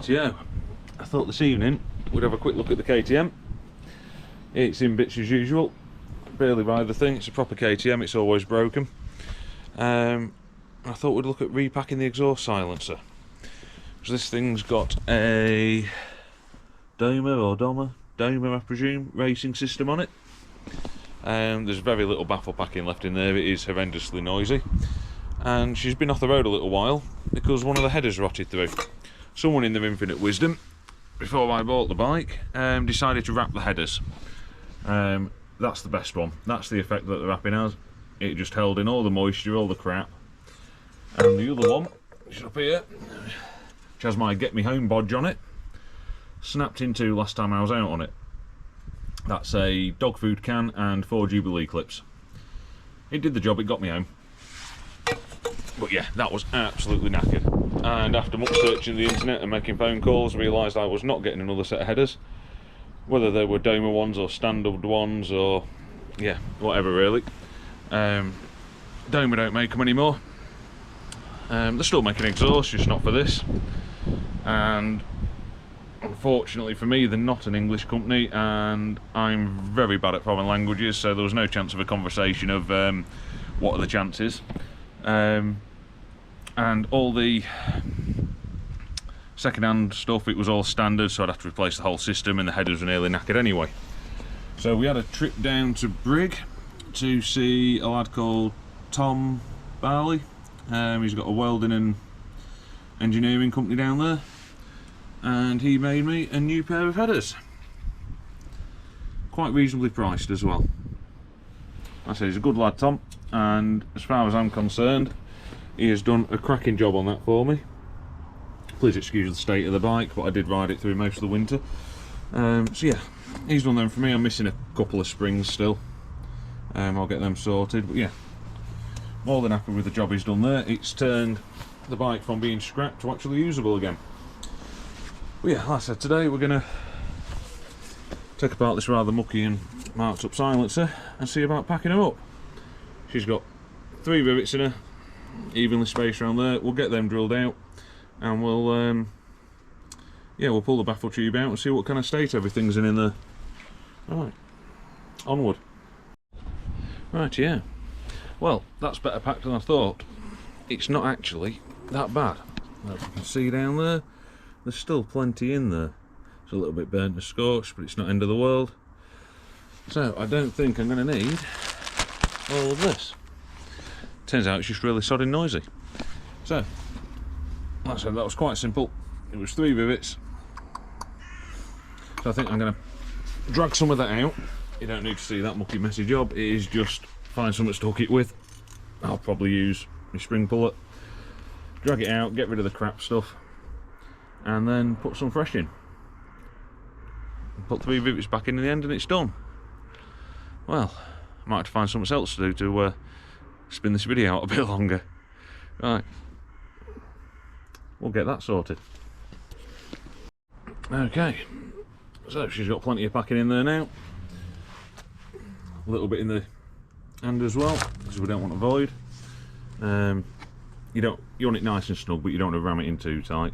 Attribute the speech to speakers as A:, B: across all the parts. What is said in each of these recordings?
A: Rightio, I thought this evening we'd have a quick look at the KTM. It's in bits as usual, barely ride the thing, it's a proper KTM, it's always broken. I thought we'd look at repacking the exhaust silencer. So this thing's got a Doma I presume, racing system on it. There's very little baffle packing left in there, it is horrendously noisy. And she's been off the road a little while because one of the headers rotted through. Someone in their infinite wisdom, before I bought the bike, decided to wrap the headers. That's the best one. That's the effect that the wrapping has. It just held in all the moisture, all the crap. And the other one, which is up here, which has my Get Me Home bodge on it, snapped in two last time I was out on it. That's a dog food can and 4 Jubilee clips. It did the job, it got me home. But yeah, that was absolutely knackered. And after much searching the internet and making phone calls, I realised I was not getting another set of headers. Whether they were Doma ones or standard ones or, yeah, whatever really. Doma don't make them anymore. They're still making exhaust, just not for this. And unfortunately for me, they're not an English company, and I'm very bad at foreign languages, so there was no chance of a conversation of what are the chances. And all the second-hand stuff, it was all standard, so I'd have to replace the whole system, and the headers were nearly knackered anyway. So we had a trip down to Brig to see a lad called Tom Barley. He's got a welding and engineering company down there, and he made me a new pair of headers, quite reasonably priced as well. I say he's a good lad, Tom, and as far as I'm concerned, he has done a cracking job on that for me. Please excuse the state of the bike, but I did ride it through most of the winter. So yeah, he's done them for me. I'm missing a couple of springs still. I'll get them sorted, but yeah, more than happy with the job he's done there. It's turned the bike from being scrapped to actually usable again. But yeah, like I said, today we're going to take apart this rather mucky and marked up silencer and see about packing her up. She's got 3 rivets in her, evenly spaced around there. We'll get them drilled out, and we'll pull the baffle tube out and see what kind of state everything's in there. Alright, onward. Right, yeah. Well, that's better packed than I thought. It's not actually that bad. As you can see down there, there's still plenty in there. It's a little bit burnt and scorched, but it's not end of the world. So I don't think I'm going to need all of this. Turns out it's just really sodding noisy. So, like I said, that was quite simple. It was 3 rivets. So I think I'm going to drag some of that out. You don't need to see that mucky messy job. It is just find something to hook it with. I'll probably use my spring puller. Drag it out, get rid of the crap stuff, and then put some fresh in. Put 3 rivets back in the end and it's done. Well, I might have to find something else to do to spin this video out a bit longer. Right, we'll get that sorted. Okay, so she's got plenty of packing in there now. A little bit in the hand as well, because we don't want a void. You want it nice and snug, but you don't want to ram it in too tight.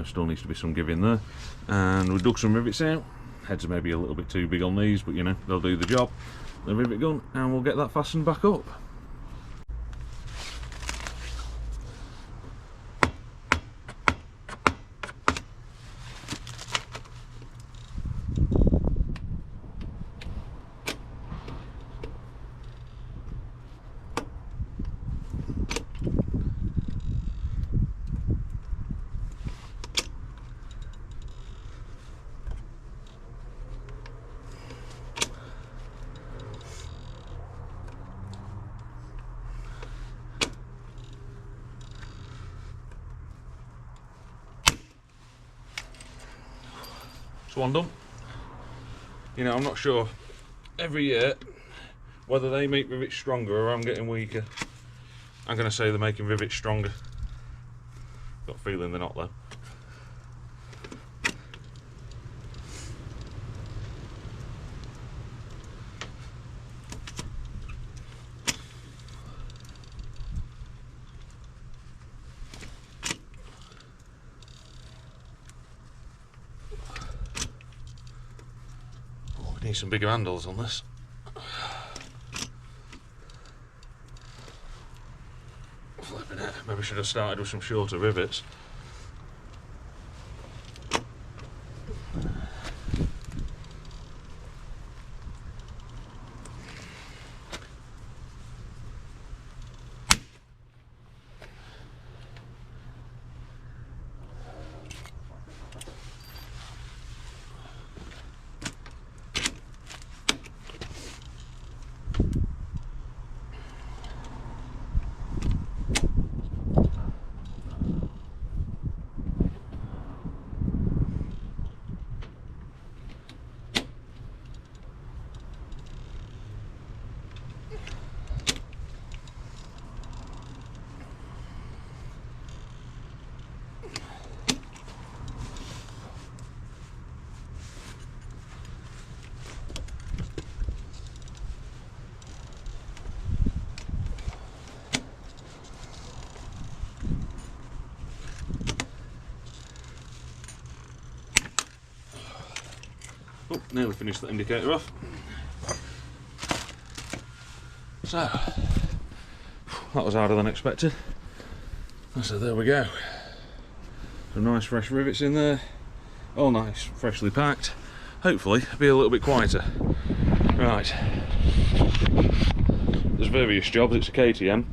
A: Still needs to be some give in there. And we dug some rivets out. Heads are maybe a little bit too big on these, but you know, they'll do the job. The rivet gun, and we'll get that fastened back up. So one done. You know, I'm not sure every year whether they make rivets stronger or I'm getting weaker. I'm going to say they're making rivets stronger. Got a feeling they're not though. Need some bigger handles on this. Flipping it. Maybe I should have started with some shorter rivets. Oh, nearly finished the indicator off. So, that was harder than expected. So there we go. Some nice fresh rivets in there. All nice, freshly packed. Hopefully, be a little bit quieter. Right. There's various jobs. It's a KTM.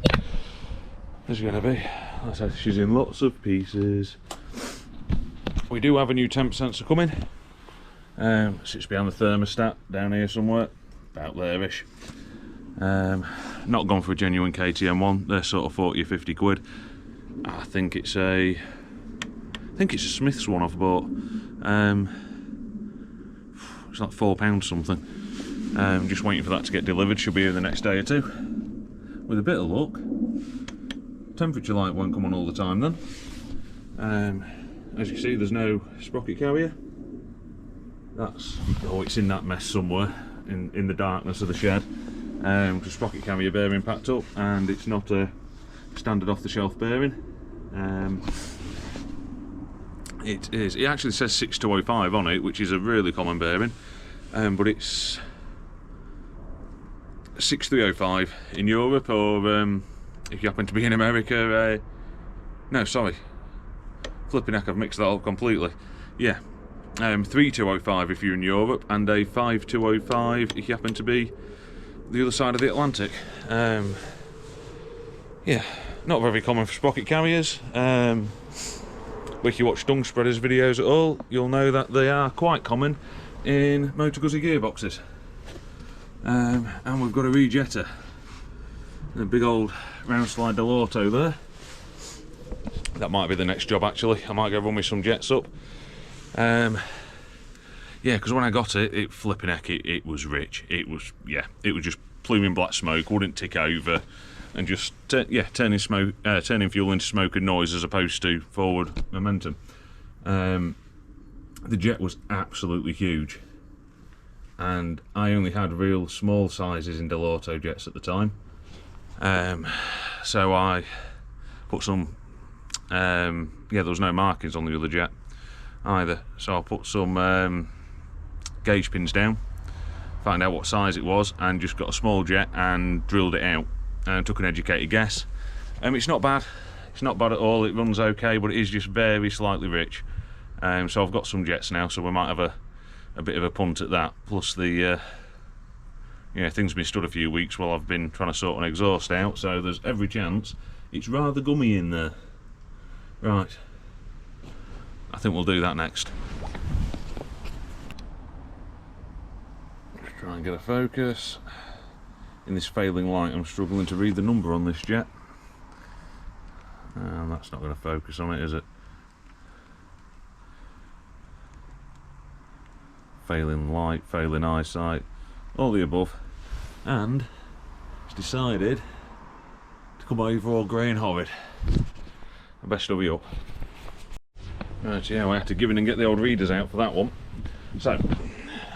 A: There's going to be. Like I said, she's in lots of pieces. We do have a new temp sensor coming. Sits behind the thermostat down here somewhere, about there-ish. Not gone for a genuine KTM one. They're sort of 40 or 50 quid. I think it's a Smith's one I've bought. It's like £4 something. Just waiting for that to get delivered. Should be here the next day or two. With a bit of luck, temperature light won't come on all the time then. As you see, there's no sprocket carrier. It's in that mess somewhere in the darkness of the shed. The sprocket carrier bearing packed up, and it's not a standard off-the-shelf bearing. It actually says 6205 on it, which is a really common bearing, but it's 6305 in Europe, or if you happen to be in America, no, sorry, flipping heck, I've mixed that up completely. Yeah, 3205 if you're in Europe, and a 5205 if you happen to be the other side of the Atlantic. Yeah, not very common for sprocket carriers. If you watch dung spreaders videos at all, you'll know that they are quite common in Motor Guzzi gearboxes. And we've got a rejetter, a big old round slide Delorto there. That might be the next job actually. I might go run me some jets up. Yeah, because when I got it flipping heck, it was rich. It was just pluming black smoke, wouldn't tick over, and just turning fuel into smoke and noise as opposed to forward momentum. The jet was absolutely huge, and I only had real small sizes in Delorto jets at the time. So I put some. There was no markings on the other jet either, so I put some gauge pins down, found out what size it was, and just got a small jet and drilled it out and took an educated guess. It's not bad. It's not bad at all. It runs okay, but it is just very slightly rich. So I've got some jets now, so we might have a bit of a punt at that. Plus the thing's been stood a few weeks while I've been trying to sort an exhaust out, so there's every chance it's rather gummy in there. Right, I think we'll do that next. Let's try and get a focus. In this failing light, I'm struggling to read the number on this jet. That's not going to focus on it, is it? Failing light, failing eyesight, all the above. And it's decided to come over all grey and horrid. I best hurry up. Right, yeah, we have to give in and get the old readers out for that one. So,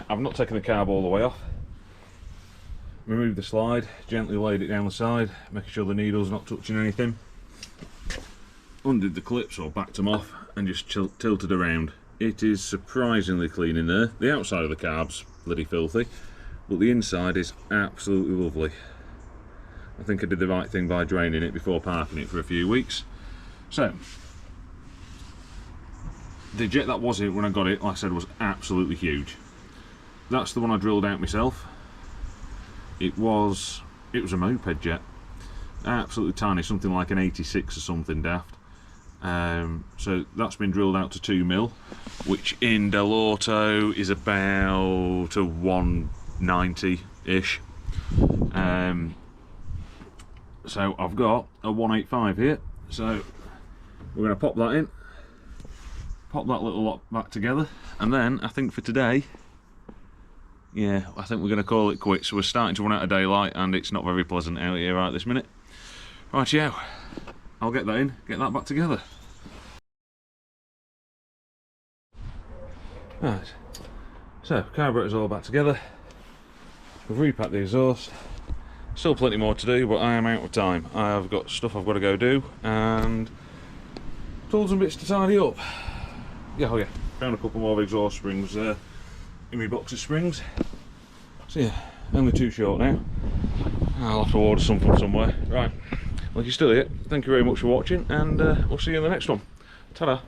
A: I've not taken the carb all the way off. Removed the slide, gently laid it down the side, making sure the needle's not touching anything. Undid the clips or backed them off and just tilted around. it is surprisingly clean in there. The outside of the carb's bloody filthy, but the inside is absolutely lovely. I think I did the right thing by draining it before parking it for a few weeks. So, the jet that was in it when I got it, like I said, was absolutely huge. That's the one I drilled out myself. It was a moped jet, absolutely tiny, something like an 86 or something daft. So that's been drilled out to 2mm, which in Del Auto is about a 190-ish. So I've got a 185 here, so we're going to pop that in, pop that little lot back together, and then I think for today, yeah, I think we're going to call it quits. We're starting to run out of daylight and it's not very pleasant out here right this minute. Right, yeah, I'll get that in, get that back together. Right, so carburetor's all back together. We've repacked the exhaust. Still plenty more to do, but I am out of time. I've got stuff I've got to go do and tools and bits to tidy up. Yeah, oh yeah, found a couple more of exhaust springs in my box of springs. So yeah, only too short now. I'll have to order some from somewhere. Right, well, if you're still here, thank you very much for watching, and we'll see you in the next one. Ta-da!